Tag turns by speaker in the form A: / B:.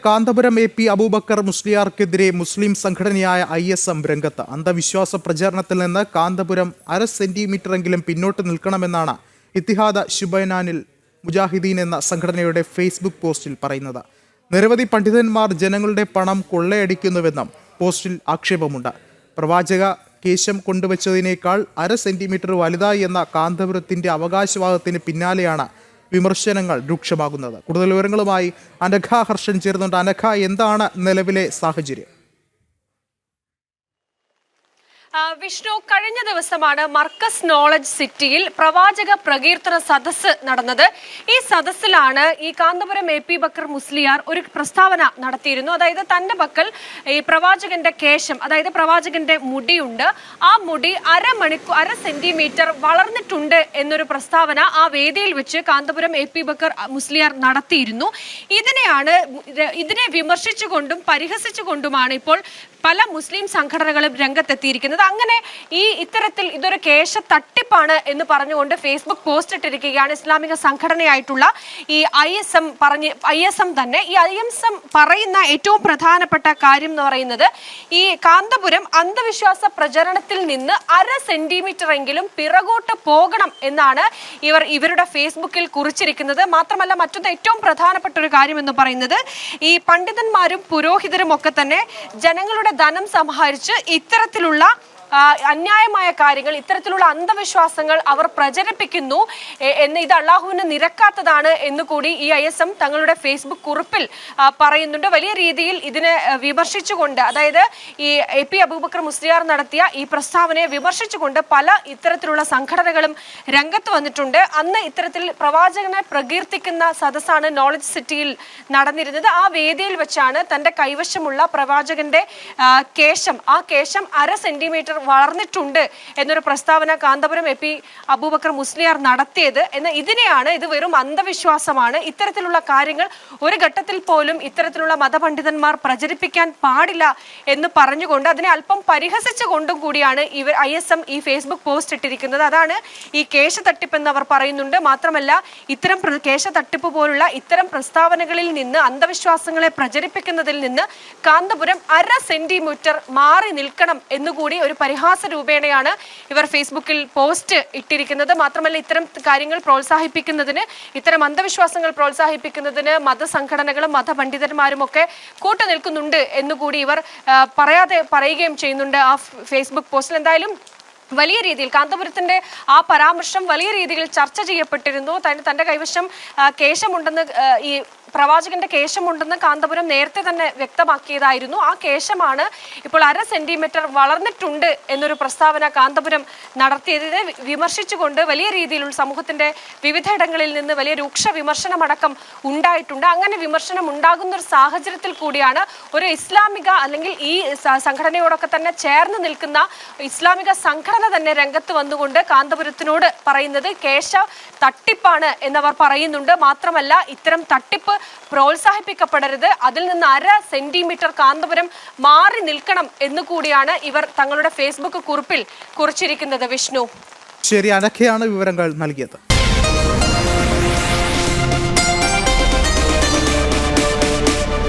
A: Kanthapuram AP Abubakar മുസ്ലിയാർക്കെതിരെ മുസ്ലിം സംഘടനയായ ISM രംഗത്ത്. അന്ധവിശ്വാസ പ്രചാരണത്തിൽ നിന്ന് കാന്തപുരം 1/2 സെന്റിമീറ്ററെങ്കിലും പിന്നോട്ട് നിൽക്കണമെന്നാണ് ഇത്തിഹാദ് ശുബൈനാനിൽ മുജാഹിദീൻ എന്ന സംഘടനയുടെ ഫേസ്ബുക്ക് പോസ്റ്റിൽ പറയുന്നത്. നിരവധി പണ്ഡിതന്മാർ ജനങ്ങളുടെ പണം കൊള്ളയടിക്കുന്നുവെന്നും പോസ്റ്റിൽ ആക്ഷേപമുണ്ട്. പ്രവാചക കേശം കൊണ്ടുവച്ചതിനേക്കാൾ 1/2 സെന്റിമീറ്റർ വലുതായി എന്ന കാന്തപുരത്തിന്റെ അവകാശവാദത്തിന് പിന്നാലെയാണ് വിമർശനങ്ങൾ രൂക്ഷമാകുന്നത്. കൂടുതൽ വിവരങ്ങളുമായി അനഘ ഹർഷൻ ചേർന്നുണ്ട്. അനഘ, എന്താണ് നിലവിലെ സാഹചര്യം?
B: വിഷ്ണു, കഴിഞ്ഞ ദിവസമാണ് മർക്കസ് നോളജ് സിറ്റിയിൽ പ്രവാചക പ്രകീർത്തന സദസ്സ് നടന്നത്. ഈ സദസ്സിലാണ് ഈ കാന്തപുരം AP ബക്കർ മുസ്ലിയാർ ഒരു പ്രസ്താവന നടത്തിയിരുന്നു. അതായത് തന്റെ പക്കൽ ഈ പ്രവാചകന്റെ കേശം, അതായത് പ്രവാചകന്റെ മുടിയുണ്ട്, ആ മുടി 1/2 സെന്റിമീറ്റർ വളർന്നിട്ടുണ്ട് എന്നൊരു പ്രസ്താവന ആ വേദിയിൽ വെച്ച് കാന്തപുരം AP ബക്കർ മുസ്ലിയാർ നടത്തിയിരുന്നു. ഇതിനെ വിമർശിച്ചുകൊണ്ടും പരിഹസിച്ചുകൊണ്ടുമാണ് ഇപ്പോൾ പല മുസ്ലിം സംഘടനകളും രംഗത്തെത്തിയിരിക്കുന്നത്. അങ്ങനെ ഇത്തരത്തിൽ ഇതൊരു കേശ തട്ടിപ്പാണ് എന്ന് പറഞ്ഞുകൊണ്ട് ഫേസ്ബുക്ക് പോസ്റ്റ് ഇട്ടിരിക്കുകയാണ് ഇസ്ലാമിക സംഘടനയായിട്ടുള്ള ഈ ISM തന്നെ. ഈ ISM പറയുന്ന ഏറ്റവും പ്രധാനപ്പെട്ട കാര്യം എന്ന് പറയുന്നത്, ഈ കാന്തപുരം അന്ധവിശ്വാസ പ്രചരണത്തിൽ നിന്ന് 1/2 സെന്റിമീറ്റർ എങ്കിലും പിറകോട്ട് പോകണം എന്നാണ് ഇവരുടെ ഫേസ്ബുക്കിൽ കുറിച്ചിരിക്കുന്നത്. മാത്രമല്ല, മറ്റൊന്ന് ഏറ്റവും പ്രധാനപ്പെട്ട ഒരു കാര്യം എന്ന് പറയുന്നത്, ഈ പണ്ഡിതന്മാരും പുരോഹിതരും ഒക്കെ തന്നെ ജനങ്ങളുടെ ധനം സമാഹരിച്ച് ഇത്തരത്തിലുള്ള അന്യായമായ കാര്യങ്ങൾ, ഇത്തരത്തിലുള്ള അന്ധവിശ്വാസങ്ങൾ അവർ പ്രചരിപ്പിക്കുന്നു എന്ന്, ഇത് അള്ളാഹുവിന് നിരക്കാത്തതാണ് എന്ന് കൂടി ഈ ISM തങ്ങളുടെ ഫേസ്ബുക്ക് കുറിപ്പിൽ പറയുന്നുണ്ട്. വലിയ രീതിയിൽ ഇതിനെ വിമർശിച്ചുകൊണ്ട്, അതായത് ഈ AP അബൂബക്കർ മുസ്ലിയാർ നടത്തിയ ഈ പ്രസ്താവനയെ വിമർശിച്ചുകൊണ്ട് പല ഇത്തരത്തിലുള്ള സംഘടനകളും രംഗത്ത് വന്നിട്ടുണ്ട്. അന്ന് ഇത്തരത്തിൽ പ്രവാചകനെ പ്രകീർത്തിക്കുന്ന സദസ്സാണ് നോളജ് സിറ്റിയിൽ നടന്നിരുന്നത്. ആ വേദിയിൽ വെച്ചാണ് തന്റെ കൈവശമുള്ള പ്രവാചകന്റെ കേശം, ആ കേശം 1/2 സെന്റിമീറ്റർ വളർന്നിട്ടുണ്ട് എന്നൊരു പ്രസ്താവന കാന്തപുരം AP അബൂബക്കർ മുസ്ലിയാർ നടത്തിയത്. എന്നാൽ ഇത് വെറും അന്ധവിശ്വാസമാണ്, ഇത്തരത്തിലുള്ള കാര്യങ്ങൾ ഒരു ഘട്ടത്തിൽ പോലും ഇത്തരത്തിലുള്ള മതപണ്ഡിതന്മാർ പ്രചരിപ്പിക്കാൻ പാടില്ല എന്ന് പറഞ്ഞുകൊണ്ട് അതിനെ അല്പം പരിഹസിച്ചുകൊണ്ടും കൂടിയാണ് ISM ഈ ഫേസ്ബുക്ക് പോസ്റ്റ് ഇട്ടിരിക്കുന്നത്. അതാണ് ഈ കേശ തട്ടിപ്പ് എന്ന് അവർ പറയുന്നുണ്ട്. മാത്രമല്ല, ഇത്തരം കേശ തട്ടിപ്പ് പോലുള്ള ഇത്തരം പ്രസ്താവനകളിൽ നിന്ന്, അന്ധവിശ്വാസങ്ങളെ പ്രചരിപ്പിക്കുന്നതിൽ നിന്ന് കാന്തപുരം 1/2 സെന്റിമീറ്റർ മാറി നിൽക്കണം എന്നുകൂടി ഒരു പരിഹാസ രൂപേണയാണ് ഇവർ ഫേസ്ബുക്കിൽ പോസ്റ്റ് ഇട്ടിരിക്കുന്നത്. മാത്രമല്ല, ഇത്തരം കാര്യങ്ങൾ പ്രോത്സാഹിപ്പിക്കുന്നതിന്, ഇത്തരം അന്ധവിശ്വാസങ്ങൾ പ്രോത്സാഹിപ്പിക്കുന്നതിന് മതസംഘടനകളും മതപണ്ഡിതന്മാരും ഒക്കെ കൂട്ടുനിൽക്കുന്നുണ്ട് എന്നുകൂടി ഇവർ പറയുകയും ചെയ്യുന്നുണ്ട് ആ ഫേസ്ബുക്ക് പോസ്റ്റിൽ. എന്തായാലും വലിയ രീതിയിൽ കാന്തപുരത്തിന്റെ ആ പരാമർശം വലിയ രീതിയിൽ ചർച്ച ചെയ്യപ്പെട്ടിരുന്നു. തന്റെ കൈവശം കേശമുണ്ടെന്ന്, ഈ പ്രവാചകന്റെ കേശമുണ്ടെന്ന് കാന്തപുരം നേരത്തെ തന്നെ വ്യക്തമാക്കിയതായിരുന്നു. ആ കേശമാണ് ഇപ്പോൾ 1/2 സെന്റിമീറ്റർ വളർന്നിട്ടുണ്ട് എന്നൊരു പ്രസ്താവന കാന്തപുരം നടത്തിയതിനെ വിമർശിച്ചുകൊണ്ട് വലിയ രീതിയിലുള്ള സമൂഹത്തിന്റെ വിവിധയിടങ്ങളിൽ നിന്ന് വലിയ രൂക്ഷ വിമർശനമടക്കം ഉണ്ടായിട്ടുണ്ട്. അങ്ങനെ വിമർശനം ഉണ്ടാകുന്ന ഒരു സാഹചര്യത്തിൽ കൂടിയാണ് ഒരു ഇസ്ലാമിക, അല്ലെങ്കിൽ ഈ സംഘടനയോടൊക്കെ തന്നെ ചേർന്ന് നിൽക്കുന്ന ഇസ്ലാമിക സംഘടന തന്നെ രംഗത്ത് വന്നുകൊണ്ട് കാന്തപുരത്തിനോട് പറയുന്നത് കേശ തട്ടിപ്പാണ് എന്നവർ പറയുന്നുണ്ട്. മാത്രമല്ല, ഇത്തരം തട്ടിപ്പ് പ്രോത്സാഹിപ്പിക്കപ്പെടരുത്, അതിൽ നിന്ന് 1/2 സെന്റിമീറ്റർ കാന്തപുരം മാറി നിൽക്കണം എന്നുകൂടിയാണ് ഇവർ തങ്ങളുടെ ഫേസ്ബുക്ക് കുറിപ്പിൽ കുറിച്ചിരിക്കുന്നത്. വിഷ്ണു,
A: ശരി, അനഘയാണ് വിവരങ്ങൾ നൽകിയത്.